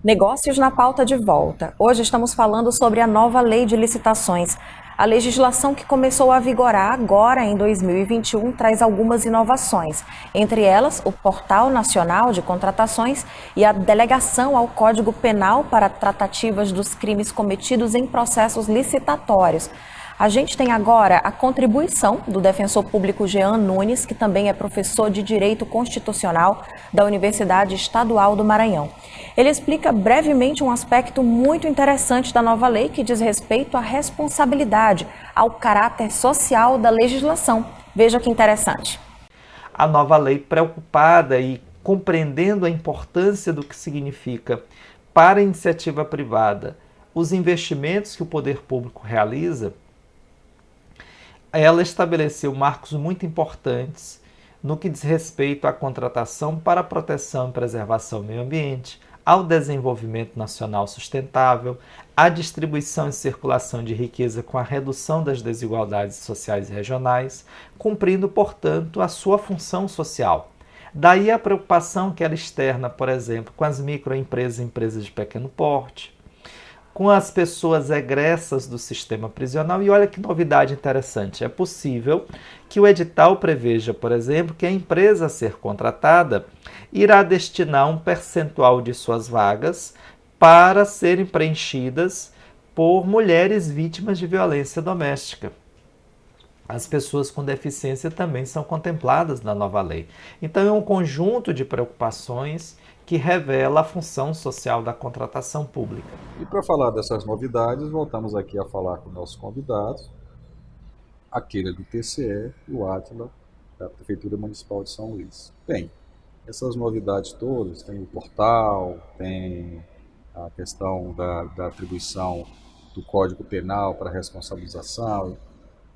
Negócios na pauta de volta. Hoje estamos falando sobre a nova lei de licitações. A legislação que começou a vigorar agora em 2021 traz algumas inovações, entre elas o Portal Nacional de Contratações e a delegação ao Código Penal para tratativas dos crimes cometidos em processos licitatórios. A gente tem agora a contribuição do defensor público Jean Nunes, que também é professor de Direito Constitucional da Universidade Estadual do Maranhão. Ele explica brevemente um aspecto muito interessante da nova lei que diz respeito à responsabilidade, ao caráter social da legislação. Veja que interessante. A nova lei, preocupada e compreendendo a importância do que significa para a iniciativa privada os investimentos que o poder público realiza, ela estabeleceu marcos muito importantes no que diz respeito à contratação para a proteção e preservação do meio ambiente, ao desenvolvimento nacional sustentável, à distribuição e circulação de riqueza com a redução das desigualdades sociais e regionais, cumprindo, portanto, a sua função social. Daí a preocupação que ela externa, por exemplo, com as microempresas e empresas de pequeno porte, com as pessoas egressas do sistema prisional. E olha que novidade interessante, é possível que o edital preveja, por exemplo, que a empresa a ser contratada irá destinar um percentual de suas vagas para serem preenchidas por mulheres vítimas de violência doméstica. As pessoas com deficiência também são contempladas na nova lei. Então é um conjunto de preocupações que revela a função social da contratação pública. E para falar dessas novidades, voltamos aqui a falar com nossos convidados, aquele do TCE e o Átila, da Prefeitura Municipal de São Luís. Bem, essas novidades todas, tem o portal, tem a questão da atribuição do Código Penal para responsabilização.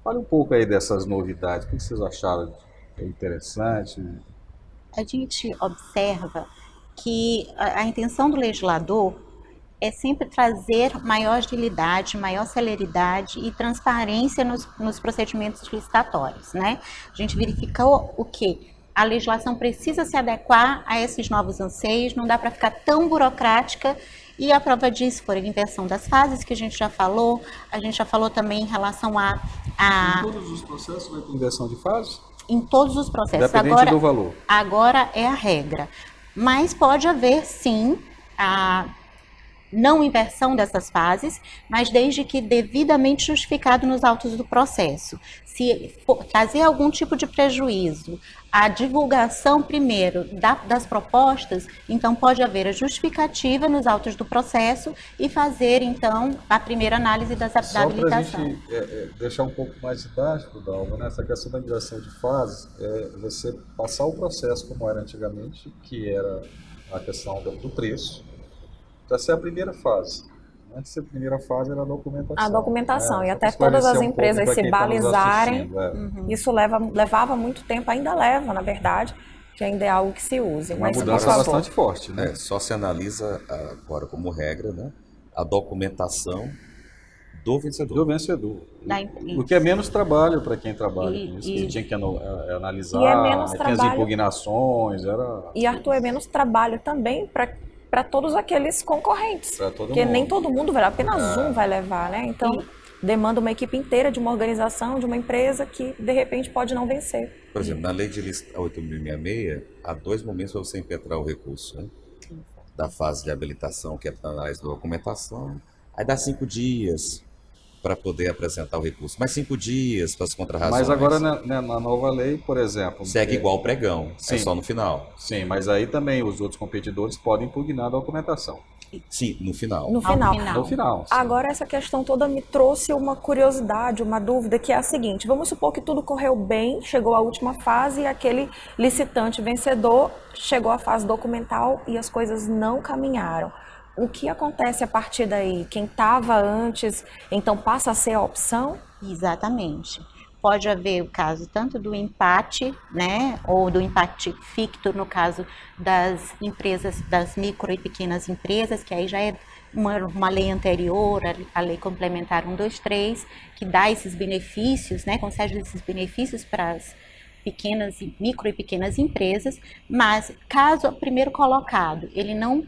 Fale um pouco aí dessas novidades, o que vocês acharam interessante? A gente observa que a intenção do legislador é sempre trazer maior agilidade, maior celeridade e transparência nos procedimentos licitatórios, né? A gente verificou o quê? A legislação precisa se adequar a esses novos anseios, não dá para ficar tão burocrática, e a prova disso foi a inversão das fases, que a gente já falou também em relação a... Em todos os processos vai ter inversão de fases? Em todos os processos. Independente do valor. Agora é a regra. Mas pode haver, sim, a não inversão dessas fases, mas desde que devidamente justificado nos autos do processo. Se for trazer algum tipo de prejuízo, a divulgação primeiro das propostas, então pode haver a justificativa nos autos do processo e fazer, então, a primeira análise da habilitação. Só para a gente deixar um pouco mais didático, Dalva, né? Essa questão da inversão de fases, você passar o processo como era antigamente, que era a questão do preço. Essa é a primeira fase. Antes da primeira fase era a documentação. A documentação, e até todas as empresas se balizarem, isso levava muito tempo, ainda leva, na verdade, que ainda é algo que se use. Uma mudança bastante forte, né? Só se analisa agora como regra, né, a documentação do vencedor. Do vencedor. O que é menos trabalho para quem trabalha com isso, que tinha que analisar, e é menos tem trabalho, as impugnações. E, Arthur, é menos trabalho também para todos aqueles concorrentes, porque nem todo mundo vai, apenas um vai levar, né? Então, demanda uma equipe inteira de uma organização, de uma empresa que, de repente, pode não vencer. Por exemplo, na lei de lista 8.066, há 2 momentos para você impetrar o recurso, né? Da fase de habilitação, que é para análise da documentação, aí dá 5 dias para poder apresentar o recurso, mais 5 dias para as contrarrazões. Mas agora na nova lei, por exemplo... Segue igual o pregão, sim, é só no final. Sim, mas aí também os outros competidores podem impugnar a documentação. Sim, no final. No final. No final, sim. Agora, essa questão toda me trouxe uma curiosidade, uma dúvida, que é a seguinte: vamos supor que tudo correu bem, chegou à última fase e aquele licitante vencedor chegou à fase documental e as coisas não caminharam. O que acontece a partir daí? Quem estava antes, então passa a ser a opção? Exatamente. Pode haver o caso tanto do empate, né, ou do empate ficto no caso das empresas, das micro e pequenas empresas, que aí já é uma lei anterior, a lei complementar 123, que dá esses benefícios, né, concede esses benefícios para micro e pequenas empresas, mas caso o primeiro colocado ele não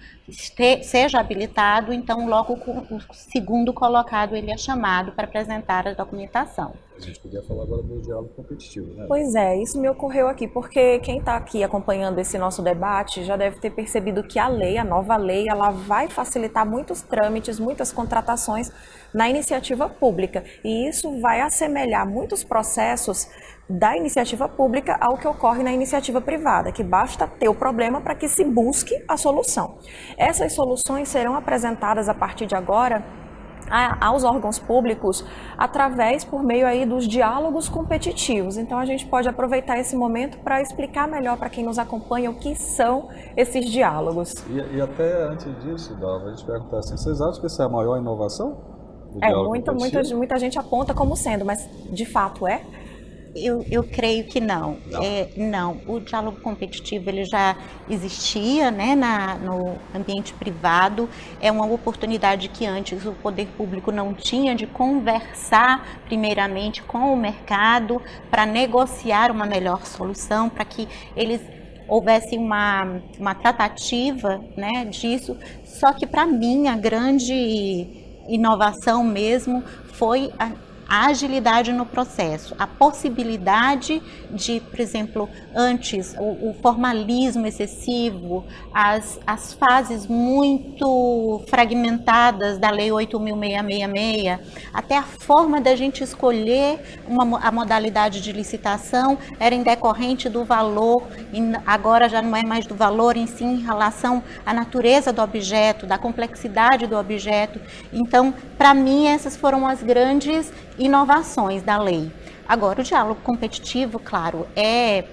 seja habilitado, então logo o segundo colocado ele é chamado para apresentar a documentação. A gente podia falar agora do diálogo competitivo, né? Pois é, isso me ocorreu aqui, porque quem está aqui acompanhando esse nosso debate já deve ter percebido que a nova lei, ela vai facilitar muitos trâmites, muitas contratações na iniciativa pública. E isso vai assemelhar muitos processos da iniciativa pública ao que ocorre na iniciativa privada, que basta ter o problema para que se busque a solução. Essas soluções serão apresentadas a partir de agora aos órgãos públicos por meio aí dos diálogos competitivos. Então a gente pode aproveitar esse momento para explicar melhor para quem nos acompanha o que são esses diálogos. E até antes disso, Dalva, a gente perguntar assim, vocês acham que essa é a maior inovação do diálogo competitivo? Muita gente aponta como sendo, mas de fato é? Eu creio que não. Não. O diálogo competitivo ele já existia, né, no ambiente privado. É uma oportunidade que antes o poder público não tinha de conversar primeiramente com o mercado para negociar uma melhor solução, para que eles houvesse uma tratativa, né, disso. Só que para mim a grande inovação mesmo foi a agilidade no processo, a possibilidade de, por exemplo, antes o formalismo excessivo, as fases muito fragmentadas da Lei 8.666, até a forma da gente escolher a modalidade de licitação era em decorrente do valor, agora já não é mais do valor em si, em relação à natureza do objeto, da complexidade do objeto. Então, para mim, essas foram as grandes inovações da lei. Agora, o diálogo competitivo, claro, é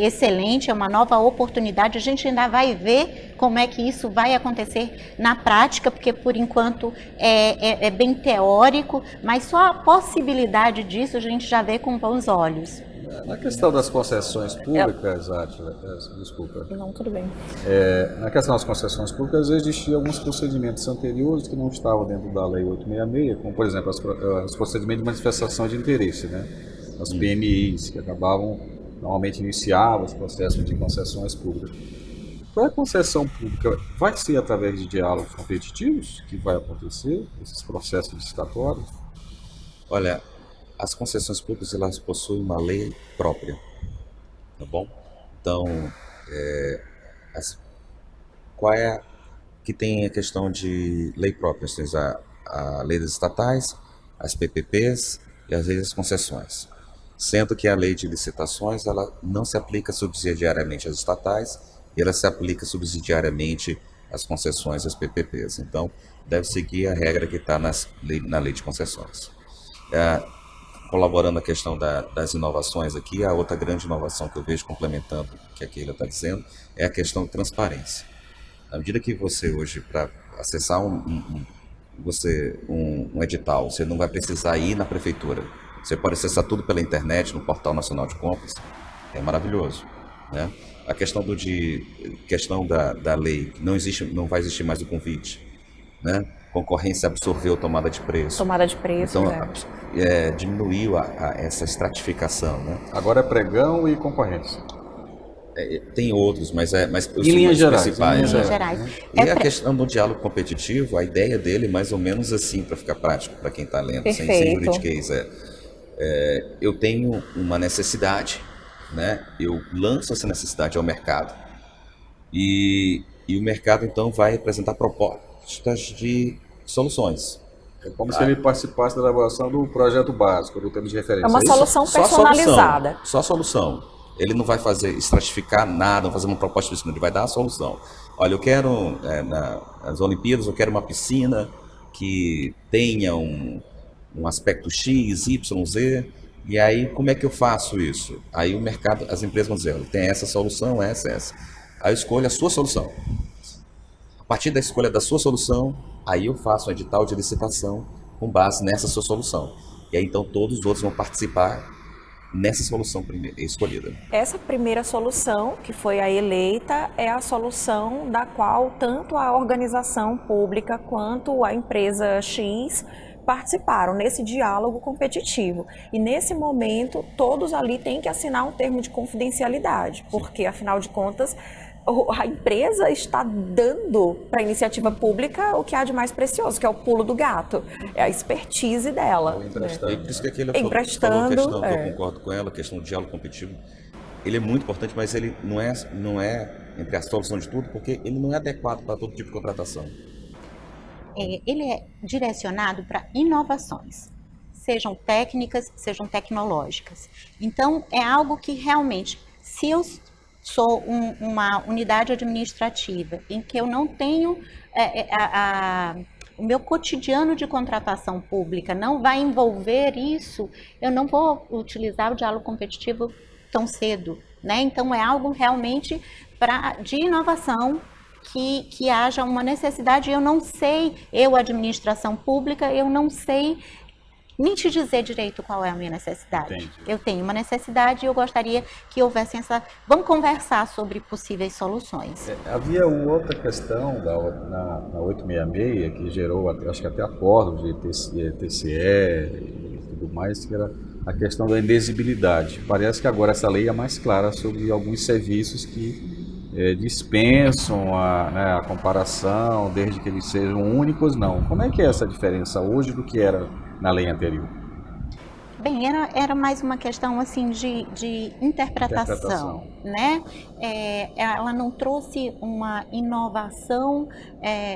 excelente, é uma nova oportunidade. A gente ainda vai ver como é que isso vai acontecer na prática, porque por enquanto é bem teórico, mas só a possibilidade disso a gente já vê com bons olhos. Na questão das concessões públicas, Átila, desculpa. Não, tudo bem. Na questão das concessões públicas, existiam alguns procedimentos anteriores que não estavam dentro da Lei 866, como, por exemplo, os procedimentos de manifestação de interesse, né? As PMIs, que normalmente iniciavam os processos de concessões públicas. Para a concessão pública, vai ser através de diálogos competitivos que vai acontecer, esses processos licitatórios? Olha, as concessões públicas elas possuem uma lei própria, tá bom? Então, qual é que tem a questão de lei própria? Ou seja, a lei das estatais, as PPPs e as leis das concessões. Sendo que a lei de licitações ela não se aplica subsidiariamente às estatais e ela se aplica subsidiariamente às concessões e às PPPs. Então, deve seguir a regra que está na lei de concessões. Colaborando a questão das inovações aqui, a outra grande inovação que eu vejo complementando o que a Keila está dizendo é a questão de transparência. À medida que você hoje, para acessar um edital, você não vai precisar ir na prefeitura. Você pode acessar tudo pela internet, no Portal Nacional de Compras. É maravilhoso, né? A questão da lei, não vai existir mais o convite, né? Concorrência absorveu tomada de preço. Tomada de preço, então, diminuiu essa estratificação, né? Agora é pregão e concorrência. Tem outros, mas em linhas gerais. E a questão do diálogo competitivo, a ideia dele, mais ou menos assim, para ficar prático, para quem está lendo, sem juridiquês, eu tenho uma necessidade, né? Eu lanço essa necessidade ao mercado e o mercado, então, vai apresentar propostas de soluções. É como se ele participasse da elaboração do projeto básico, do termo de referência. É uma solução personalizada. Só solução. Ele não vai estratificar nada, não vai fazer uma proposta específica, ele vai dar a solução. Olha, eu quero, nas Olimpíadas, eu quero uma piscina que tenha um aspecto X, Y, Z, e aí como é que eu faço isso? Aí o mercado, as empresas vão dizer, olha, tem essa solução, essa. Aí eu escolho a sua solução. A partir da escolha da sua solução, aí eu faço um edital de licitação com base nessa sua solução. E aí então todos os outros vão participar nessa solução escolhida. Essa primeira solução, que foi a eleita, é a solução da qual tanto a organização pública quanto a empresa X participaram nesse diálogo competitivo. E nesse momento, todos ali têm que assinar um termo de confidencialidade, porque, afinal de contas, a empresa está dando para a iniciativa pública o que há de mais precioso, que é o pulo do gato, é a expertise dela. Ou emprestando. E por isso que aquele falou a Emprestando, questão que eu concordo com ela, a questão do diálogo competitivo, ele é muito importante, mas ele não é entre a solução de tudo, porque ele não é adequado para todo tipo de contratação. Ele é direcionado para inovações, sejam técnicas, sejam tecnológicas. Então, é algo que realmente, se eu sou uma unidade administrativa em que eu não tenho o meu cotidiano de contratação pública não vai envolver isso, eu não vou utilizar o diálogo competitivo tão cedo, né? Então é algo realmente de inovação que haja uma necessidade. Eu não sei, administração pública, eu não sei nem te dizer direito qual é a minha necessidade. Entendi. Eu tenho uma necessidade e eu gostaria que houvesse Vamos conversar sobre possíveis soluções. Havia uma outra questão na 866 que gerou, acho que até acordo de TCE e tudo mais, que era a questão da inexigibilidade. Parece que agora essa lei é mais clara sobre alguns serviços que dispensam a comparação, desde que eles sejam únicos, não. Como é que é essa diferença hoje do que era na lei anterior? Bem, era mais uma questão assim de interpretação, né? Ela não trouxe uma inovação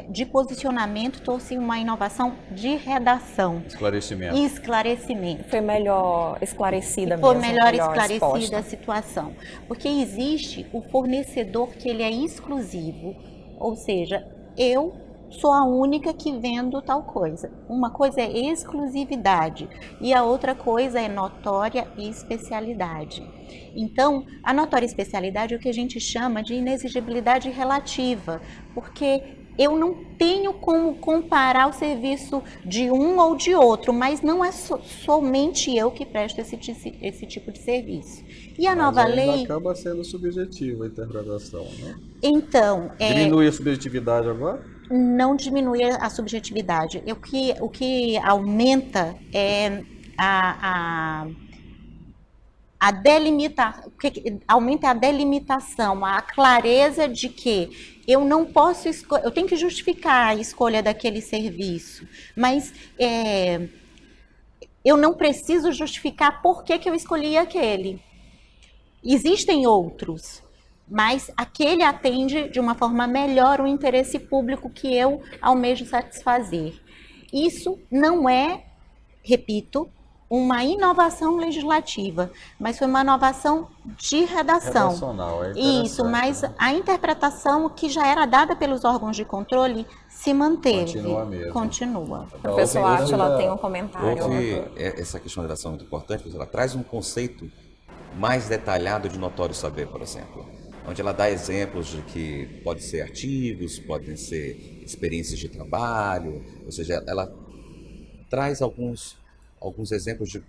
de posicionamento, trouxe uma inovação de redação. Esclarecimento. Foi melhor esclarecida Foi mesmo. melhor esclarecida exposta. a situação. Porque existe o fornecedor que ele é exclusivo, ou seja, eu sou a única que vendo tal coisa. Uma coisa é exclusividade e a outra coisa é notória especialidade. Então, a notória especialidade é o que a gente chama de inexigibilidade relativa, porque eu não tenho como comparar o serviço de um ou de outro, mas não é somente eu que presto esse tipo de serviço. E a nova lei acaba sendo subjetiva a interpretação, né? Então, diminui a subjetividade agora? Não diminui a subjetividade. O que aumenta é a delimitação, aumenta a delimitação, a clareza de que eu não posso eu tenho que justificar a escolha daquele serviço, mas eu não preciso justificar por que eu escolhi aquele. Existem outros, mas aquele atende de uma forma melhor o interesse público que eu almejo satisfazer. Isso não é, repito, uma inovação legislativa, mas foi uma inovação de redação. Redacional, Isso, mas a interpretação que já era dada pelos órgãos de controle se manteve. Continua mesmo. Continua. A professora Átila tem um comentário. Essa questão da redação é muito importante, porque ela traz um conceito mais detalhado de notório saber, por exemplo, onde ela dá exemplos de que pode ser artigos, podem ser experiências de trabalho, ou seja, ela traz alguns exemplos de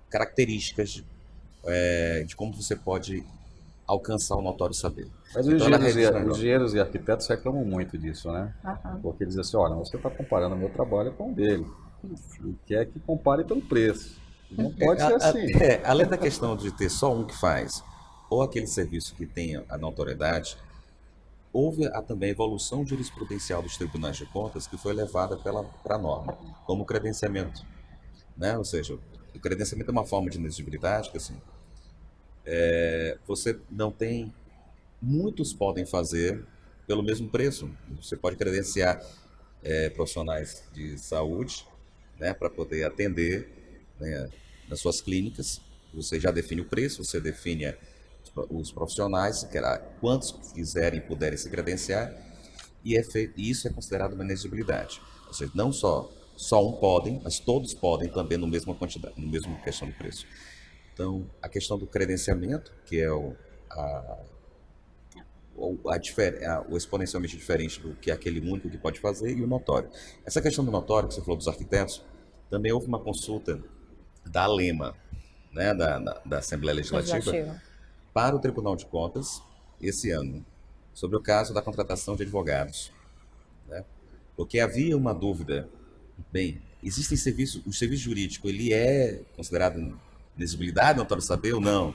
características de como você pode alcançar o notório saber. Mas então, os engenheiros e arquitetos reclamam muito disso, né? Uhum. Porque eles dizem assim, olha, você está comparando o meu trabalho com o dele. E quer que compare pelo preço. Não pode ser assim. Além da questão de ter só um que faz, ou aquele serviço que tem a notoriedade, houve também a evolução jurisprudencial dos tribunais de contas que foi levada para a norma, como o credenciamento. Né? Ou seja, o credenciamento é uma forma de inexigibilidade que assim, você não tem, muitos podem fazer pelo mesmo preço. Você pode credenciar profissionais de saúde, né, para poder atender, né, nas suas clínicas. Você já define o preço, você define os profissionais, quantos quiserem e puderem se credenciar, e isso é considerado uma inexigibilidade. Ou seja, não só um podem, mas todos podem também no mesmo quantidade, no mesmo questão do preço. Então, a questão do credenciamento, que é o exponencialmente diferente do que aquele único que pode fazer, e o notório. Essa questão do notório, que você falou dos arquitetos, também houve uma consulta da ALEMA, né, da Assembleia Legislativa, para o Tribunal de Contas, esse ano, sobre o caso da contratação de advogados. Né? Porque havia uma dúvida bem existem serviços, o serviço jurídico, ele é considerado inexigibilidade, não quero saber ou não?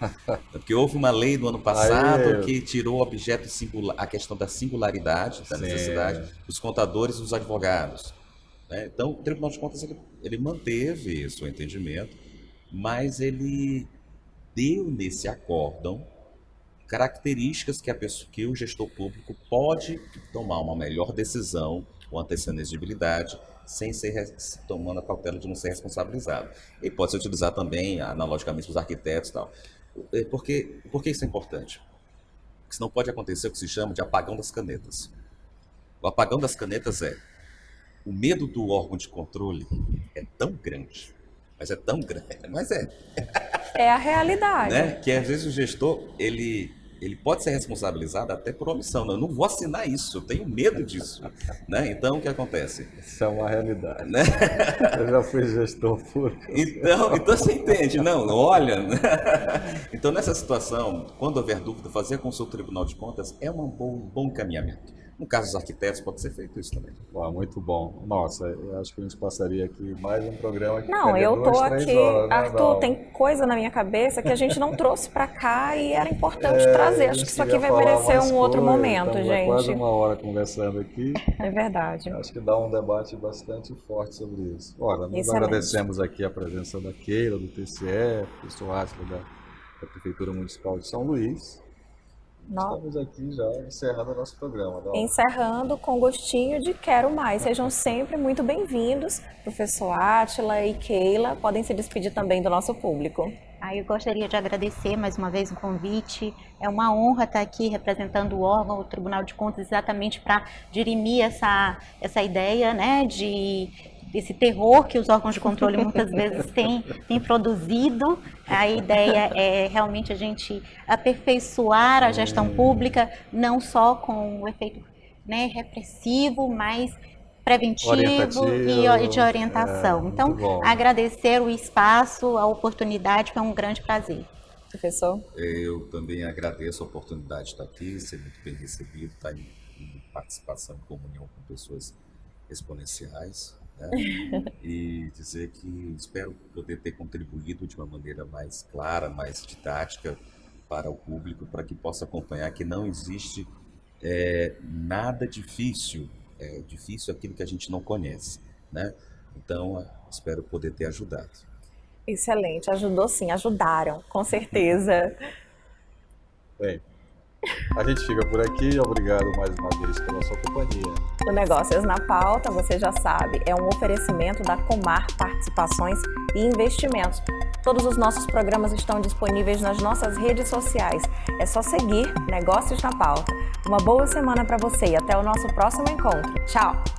Porque houve uma lei no ano passado que tirou o objeto singular, a questão da singularidade, da necessidade dos contadores e dos advogados, né? Então, o Tribunal de Contas ele manteve esse entendimento, mas ele deu nesse acórdão características que o gestor público pode tomar uma melhor decisão quanto a essa inexigibilidade, sem ser tomando a cautela de não ser responsabilizado. E pode se utilizar também, analogicamente, os arquitetos e tal. Por que isso é importante? Porque senão pode acontecer o que se chama de apagão das canetas. O apagão das canetas o medo do órgão de controle é tão grande, mas É a realidade. né? Que às vezes o gestor, ele pode ser responsabilizado até por omissão. Não, eu não vou assinar isso, eu tenho medo disso, né? Então, o que acontece? Isso é uma realidade. Né? Eu já fui gestor público. Então você entende, não, olha. Então, nessa situação, quando houver dúvida, fazer a consulta do Tribunal de Contas é um bom encaminhamento. No caso dos arquitetos, pode ser feito isso também. Uau, muito bom. Nossa, eu acho que a gente passaria aqui mais um programa que Não, ficaria eu tô 2, 3 aqui, horas, né, Arthur, Dal? tem coisa na minha cabeça que a gente não trouxe para cá e era importante trazer. A Acho gente que isso aqui queria vai falar merecer mais um outro coisa, momento, estamos há quase gente. uma hora conversando aqui. É verdade. Acho que dá um debate bastante forte sobre isso. Ora, nós Excelente. agradecemos aqui a presença da Keila, do TCE, professor Átila da Prefeitura Municipal de São Luís. Estamos aqui já encerrando o nosso programa. Dal. Encerrando com gostinho de quero mais. Sejam sempre muito bem-vindos, professor Átila e Keila. Podem se despedir também do nosso público. Eu gostaria de agradecer mais uma vez o convite. É uma honra estar aqui representando o órgão, o Tribunal de Contas, exatamente para dirimir essa ideia, né, desse terror que os órgãos de controle muitas vezes têm produzido. A ideia é realmente a gente aperfeiçoar a gestão pública, não só com o efeito, né, repressivo, mas preventivo e de orientação. Então, agradecer o espaço, a oportunidade, foi um grande prazer. Professor? Eu também agradeço a oportunidade de estar aqui, ser muito bem recebido, estar em participação, em comunhão com pessoas exponenciais, né? E dizer que espero poder ter contribuído de uma maneira mais clara, mais didática para o público, para que possa acompanhar que não existe nada difícil. É difícil aquilo que a gente não conhece, né? Então, espero poder ter ajudado. Excelente, ajudou sim, ajudaram, com certeza. Bem, a gente fica por aqui. Obrigado mais uma vez pela sua companhia. O Negócios na Pauta, você já sabe, é um oferecimento da Comar Participações e Investimentos. Todos os nossos programas estão disponíveis nas nossas redes sociais. É só seguir Negócios na Pauta. Uma boa semana para você e até o nosso próximo encontro. Tchau!